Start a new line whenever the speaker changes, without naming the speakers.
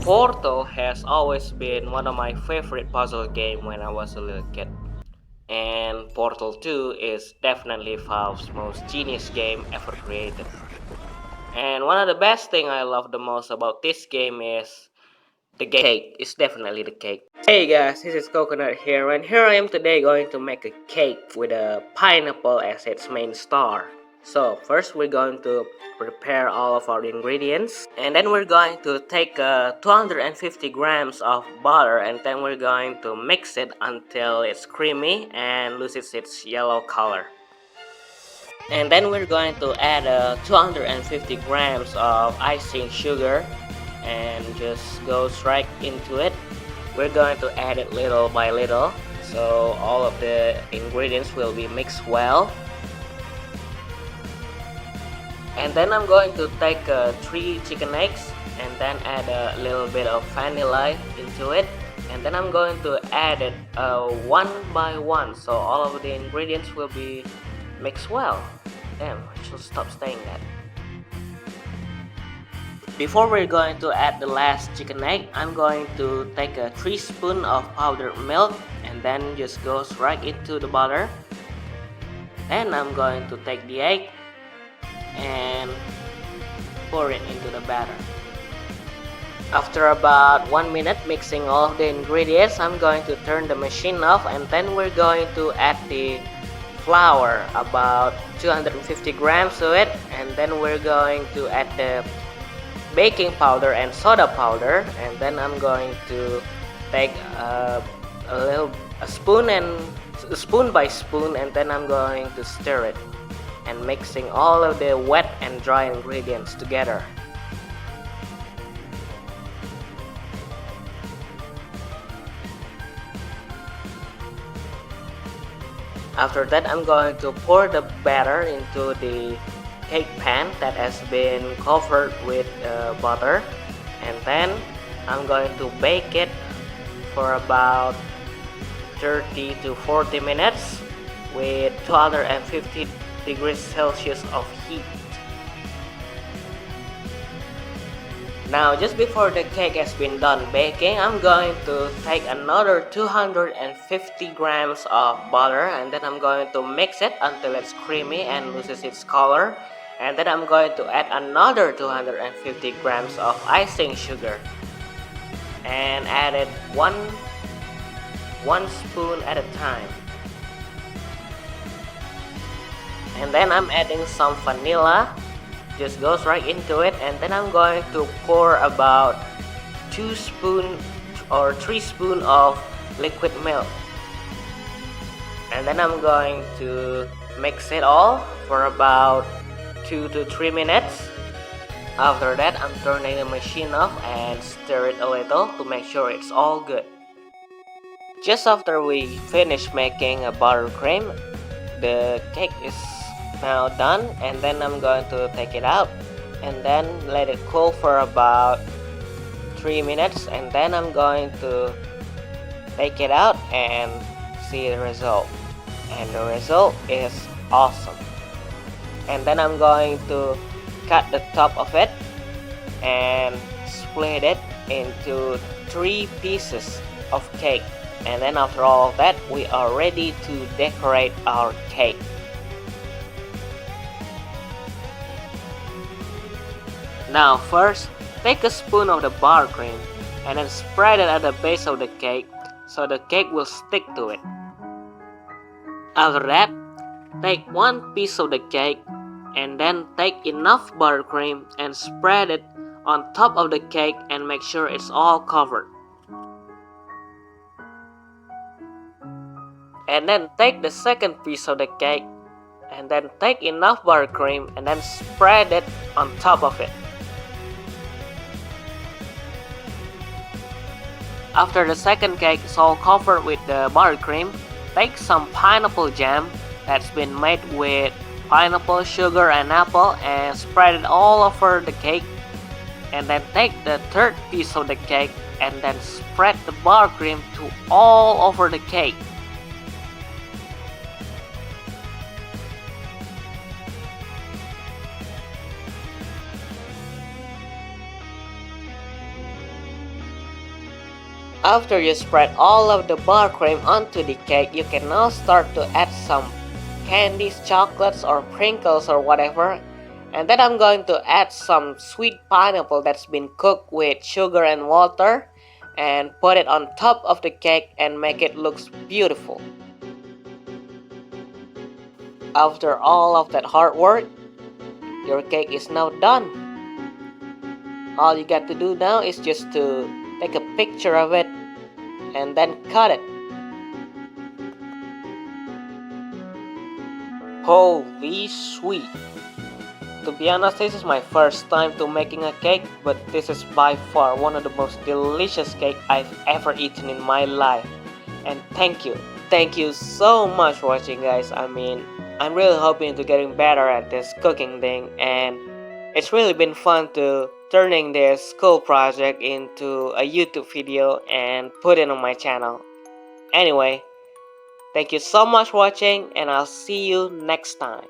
Portal has always been one of my favorite puzzle games when I was a little kid. And Portal 2 is definitely Valve's most genius game ever created. And one of the best thing I love the most about this game is the cake. It's definitely the cake. Hey guys, this is Cookingnut here, and here I am today going to make a cake with a pineapple as its main star. So first we're going to prepare all of our ingredients, and then we're going to take 250 grams of butter, and then we're going to mix it until it's creamy and loses its yellow color. And then we're going to add 250 grams of icing sugar and just go straight into it. We're going to add it little by little so all of the ingredients will be mixed well. And then I'm going to take 3 chicken eggs and then add a little bit of vanilla into it. And then I'm going to add it one by one so all of the ingredients will be mixed well. Damn, I should stop saying that. Before we're going to add the last chicken egg, I'm going to take a 3 spoons of powdered milk and then just goes right into the butter. Then I'm going to take the egg and pour it into the batter. After about 1 minute mixing all of the ingredients, I'm going to turn the machine off, and then we're going to add the flour, about 250 grams to it, and then we're going to add the baking powder and soda powder, and then I'm going to take a spoon by spoon, and then I'm going to stir it and mixing all of the wet and dry ingredients together. After that, I'm going to pour the batter into the cake pan that has been covered with butter, and then I'm going to bake it for about 30 to 40 minutes with 250 degrees Celsius of heat. Now, just before the cake has been done baking, I'm going to take another 250 grams of butter, and then I'm going to mix it until it's creamy and loses its color. And then I'm going to add another 250 grams of icing sugar and add it one spoon at a time. And then I'm adding some vanilla, just goes right into it, and then I'm going to pour about 2 spoons or 3 spoons of liquid milk. And then I'm going to mix it all for about 2 to 3 minutes. After that, I'm turning the machine off and stir it a little to make sure it's all good. Just after we finish making a buttercream, the cake is now done, and then I'm going to take it out and then let it cool for about 3 minutes, and then I'm going to take it out and see the result, and the result is awesome. And then I'm going to cut the top of it and split it into 3 pieces of cake, and then after all of that, we are ready to decorate our cake. Now first, take a spoon of the buttercream and then spread it at the base of the cake so the cake will stick to it. After that, take 1 piece of the cake and then take enough buttercream and spread it on top of the cake and make sure it's all covered. And then take the second piece of the cake and then take enough buttercream and then spread it on top of it. After the second cake is all covered with the buttercream, take some pineapple jam that's been made with pineapple, sugar, and apple and spread it all over the cake. And then take the third piece of the cake and then spread the buttercream to all over the cake. After you spread all of the buttercream onto the cake, you can now start to add some candies, chocolates, or sprinkles or whatever. And then I'm going to add some sweet pineapple that's been cooked with sugar and water and put it on top of the cake and make it look beautiful. After all of that hard work, your cake is now done. All you got to do now is just to take a picture of it and then cut it. Holy sweet! To be honest, this is my first time to making a cake, but this is by far one of the most delicious cake I've ever eaten in my life. And thank you so much for watching, guys. I'm really hoping to getting better at this cooking thing, and it's really been fun to turning this school project into a YouTube video and put it on my channel. Anyway, thank you so much for watching, and I'll see you next time.